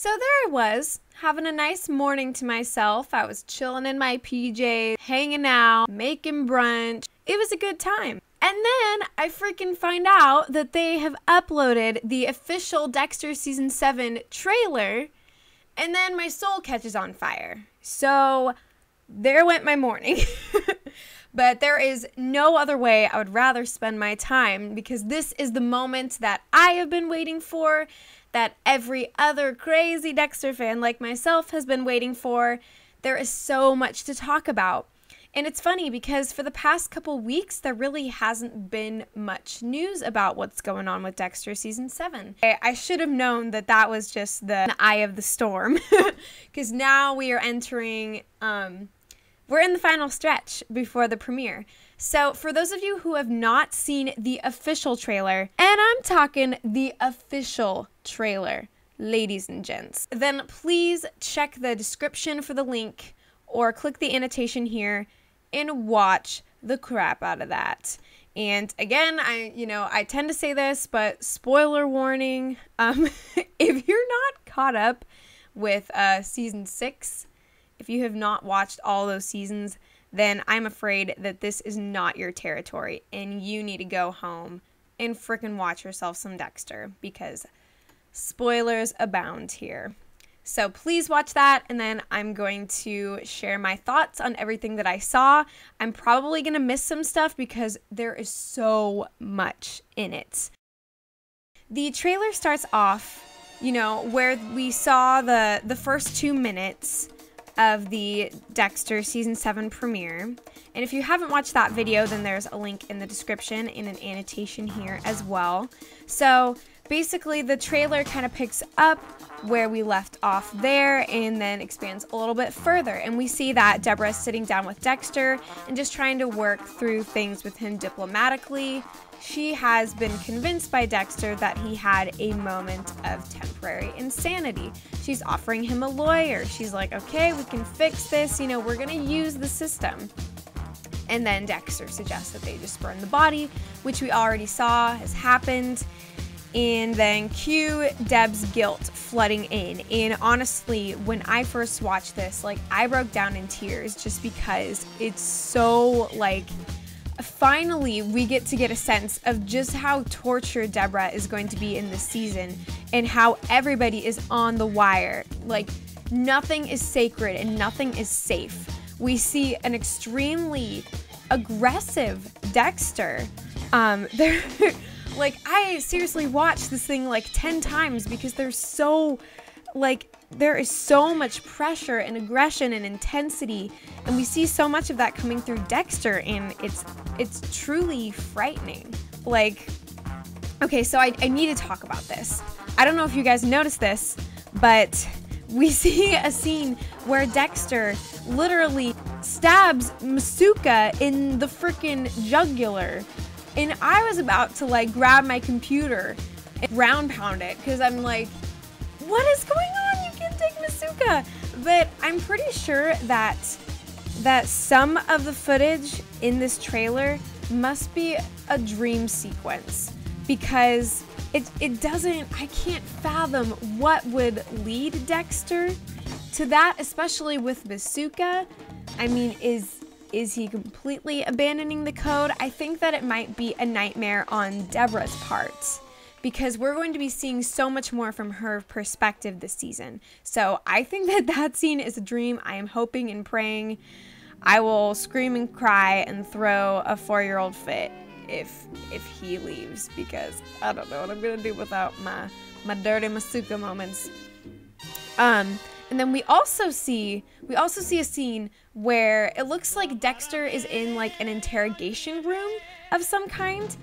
So there I was, having a nice morning to myself. I was chilling in my PJs, hanging out, making brunch. It was a good time. And then I freaking find out that they have uploaded the official Dexter Season 7 trailer, and then my soul catches on fire. So there went my morning. But there is no other way I would rather spend my time, because this is the moment that I have been waiting for, that every other crazy Dexter fan like myself has been waiting for. There is so much to talk about. And it's funny because for the past couple weeks, there really hasn't been much news about what's going on with Dexter Season 7. I should have known that that was just the eye of the storm, because now we are entering... we're in the final stretch before the premiere. So for those of you who have not seen the official trailer, and I'm talking the official trailer, ladies and gents, then please check the description for the link or click the annotation here and watch the crap out of that. And again, I tend to say this, but spoiler warning, if you're not caught up with season 6, if you have not watched all those seasons, then I'm afraid that this is not your territory and you need to go home and frickin' watch yourself some Dexter, because spoilers abound here. So please watch that, and then I'm going to share my thoughts on everything that I saw. I'm probably going to miss some stuff because there is so much in it. The trailer starts off, where we saw the first 2 minutes of the Dexter Season 7 premiere. And if you haven't watched that video, then there's a link in the description and an annotation here as well. So basically the trailer kind of picks up where we left off there and then expands a little bit further. And we see that Deborah is sitting down with Dexter and just trying to work through things with him diplomatically. She has been convinced by Dexter that he had a moment of temporary insanity. She's offering him a lawyer. She's like, okay, we can fix this. We're going to use the system. And then Dexter suggests that they just burn the body, which we already saw has happened. And then cue Deb's guilt flooding in. And honestly, when I first watched this, I broke down in tears just because it's so, finally we get a sense of just how tortured Deborah is going to be in this season and how everybody is on the wire. Nothing is sacred and nothing is safe. We see an extremely aggressive Dexter. I seriously watched this thing 10 times because there's so there is so much pressure and aggression and intensity, and we see so much of that coming through Dexter, and it's truly frightening. Okay, so I need to talk about this. I don't know if you guys noticed this, but we see a scene where Dexter literally stabs Masuka in the freaking jugular, and I was about to grab my computer and ground pound it because I'm like, what is going on? You can't take Masuka. But I'm pretty sure that some of the footage in this trailer must be a dream sequence, because it doesn't, I can't fathom what would lead Dexter to that, especially with Masuka. I mean, is he completely abandoning the code? I think that it might be a nightmare on Deborah's part, because we're going to be seeing so much more from her perspective this season. So I think that scene is a dream. I am hoping and praying I will scream and cry and throw a 4-year-old fit if he leaves, because I don't know what I'm gonna do without my dirty Masuka moments. And then we also see a scene where it looks like Dexter is in an interrogation room of some kind,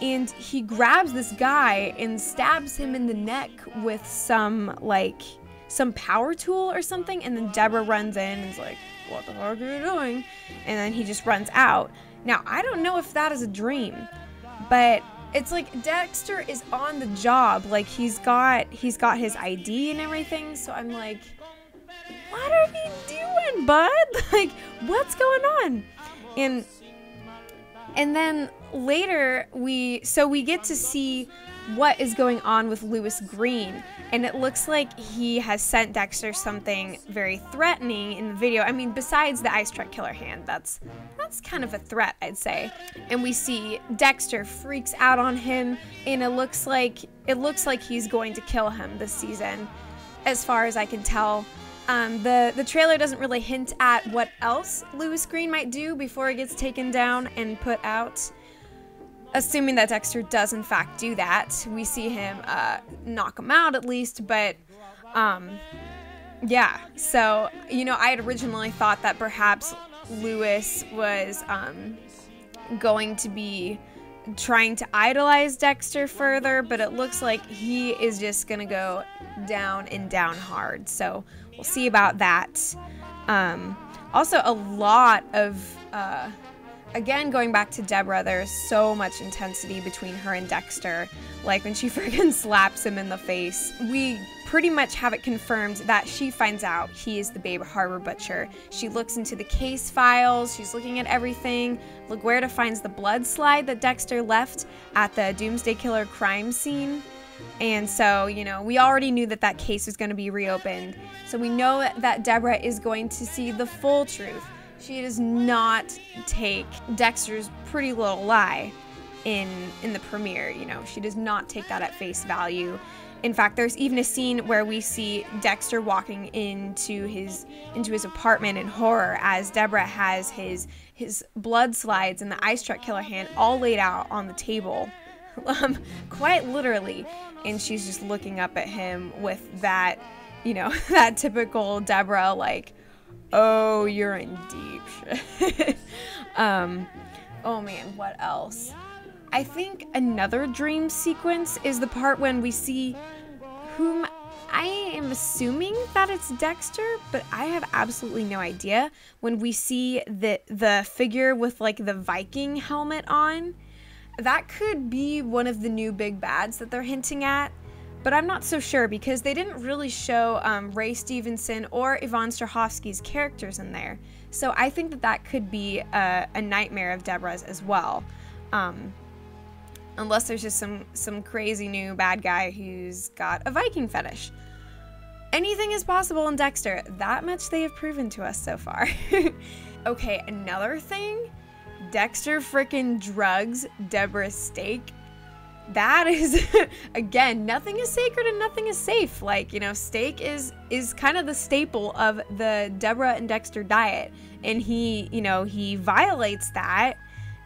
and he grabs this guy and stabs him in the neck with some power tool or something, and then Deborah runs in and is like, what the fuck are you doing? And then he just runs out. Now, I don't know if that is a dream, but it's like Dexter is on the job. He's got his ID and everything, so I'm like, what are you doing, bud? What's going on? And then later we get to see what is going on with Lewis Green. And it looks like he has sent Dexter something very threatening in the video. I mean, besides the ice truck killer hand, that's kind of a threat, I'd say. And we see Dexter freaks out on him, and it looks like he's going to kill him this season, as far as I can tell. The trailer doesn't really hint at what else Lewis Green might do before he gets taken down and put out. Assuming that Dexter does in fact do that, we see him knock him out at least, but yeah. So, you know, I had originally thought that perhaps Lewis was going to be trying to idolize Dexter further, but it looks like he is just gonna go down and down hard. So we'll see about that. Also, a lot of again, going back to Deborah, there's so much intensity between her and Dexter. Like when she freaking slaps him in the face. We pretty much have it confirmed that she finds out he is the Babe Harbor Butcher. She looks into the case files, she's looking at everything. LaGuerta finds the blood slide that Dexter left at the Doomsday Killer crime scene. And so, you know, we already knew that that case was going to be reopened. So we know that Deborah is going to see the full truth. She does not take Dexter's pretty little lie in the premiere, you know. She does not take that at face value. In fact, there's even a scene where we see Dexter walking into his apartment in horror as Deborah has his blood slides and the ice truck killer hand all laid out on the table. Quite literally. And she's just looking up at him with that, you know, that typical Deborah, like, oh, you're in deep shit. Oh man, what else? I think another dream sequence is the part when we see whom I am assuming that it's Dexter, but I have absolutely no idea. When we see the figure with like the Viking helmet on, that could be one of the new big bads that they're hinting at. But I'm not so sure because they didn't really show Ray Stevenson or Yvonne Strahovski's characters in there. So I think that that could be a nightmare of Deborah's as well. Unless there's just some crazy new bad guy who's got a Viking fetish. Anything is possible in Dexter. That much they have proven to us so far. Okay, another thing. Dexter frickin' drugs Deborah's steak. That is, again, nothing is sacred and nothing is safe. Like, you know, steak is kind of the staple of the Deborah and Dexter diet. And he, you know, he violates that.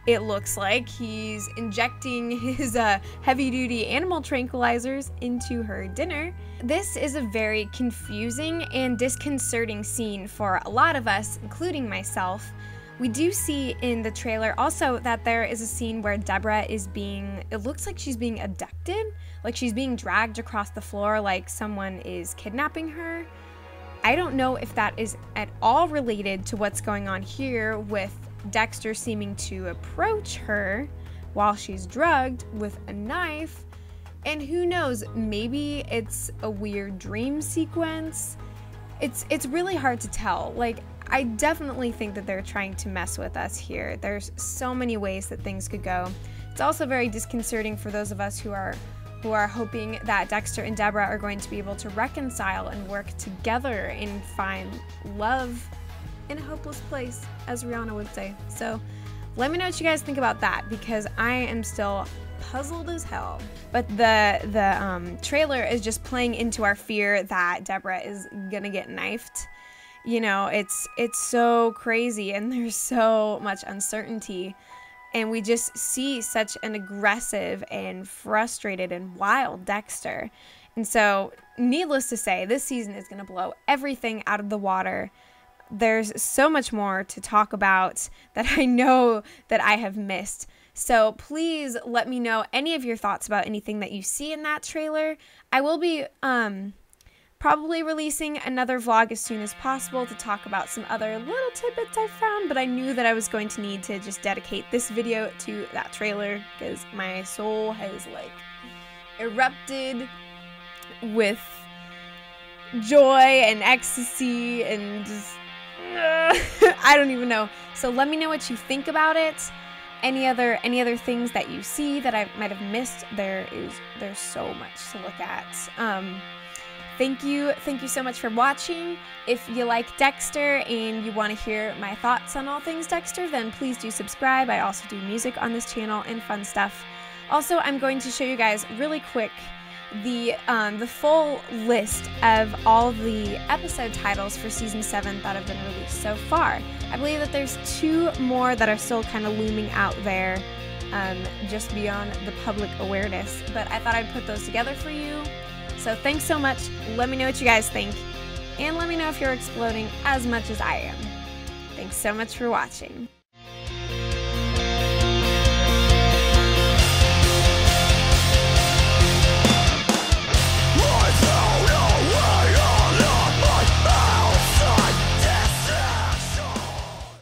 It looks like he's injecting his heavy-duty animal tranquilizers into her dinner. This is a very confusing and disconcerting scene for a lot of us, including myself. We do see in the trailer also that there is a scene where Deborah is it looks like she's being abducted, like she's being dragged across the floor like someone is kidnapping her. I don't know if that is at all related to what's going on here with Dexter seeming to approach her while she's drugged with a knife. And who knows, maybe it's a weird dream sequence. It's really hard to tell. Like, I definitely think that they're trying to mess with us here. There's so many ways that things could go. It's also very disconcerting for those of us who are hoping that Dexter and Deborah are going to be able to reconcile and work together and find love in a hopeless place, as Rihanna would say. So let me know what you guys think about that, because I am still puzzled as hell. But the trailer is just playing into our fear that Deborah is gonna get knifed. You know, it's so crazy and there's so much uncertainty, and we just see such an aggressive and frustrated and wild Dexter. And so, needless to say, this season is gonna blow everything out of the water. There's so much more to talk about that I know that I have missed. So please let me know any of your thoughts about anything that you see in that trailer. I will be probably releasing another vlog as soon as possible to talk about some other little tidbits I found, but I knew that I was going to need to just dedicate this video to that trailer because my soul has like erupted with joy and ecstasy and just I don't even know. So let me know what you think about it. any other things that you see that I might have missed, there's so much to look at. Thank you so much for watching. If you like Dexter and you want to hear my thoughts on all things Dexter, then please do subscribe. I also do music on this channel and fun stuff. Also, I'm going to show you guys really quick the full list of all the episode titles for season 7 that have been released so far. I believe that there's 2 more that are still kind of looming out there, just beyond the public awareness, but I thought I'd put those together for you. So thanks so much. Let me know what you guys think, and let me know if you're exploding as much as I am. Thanks so much for watching.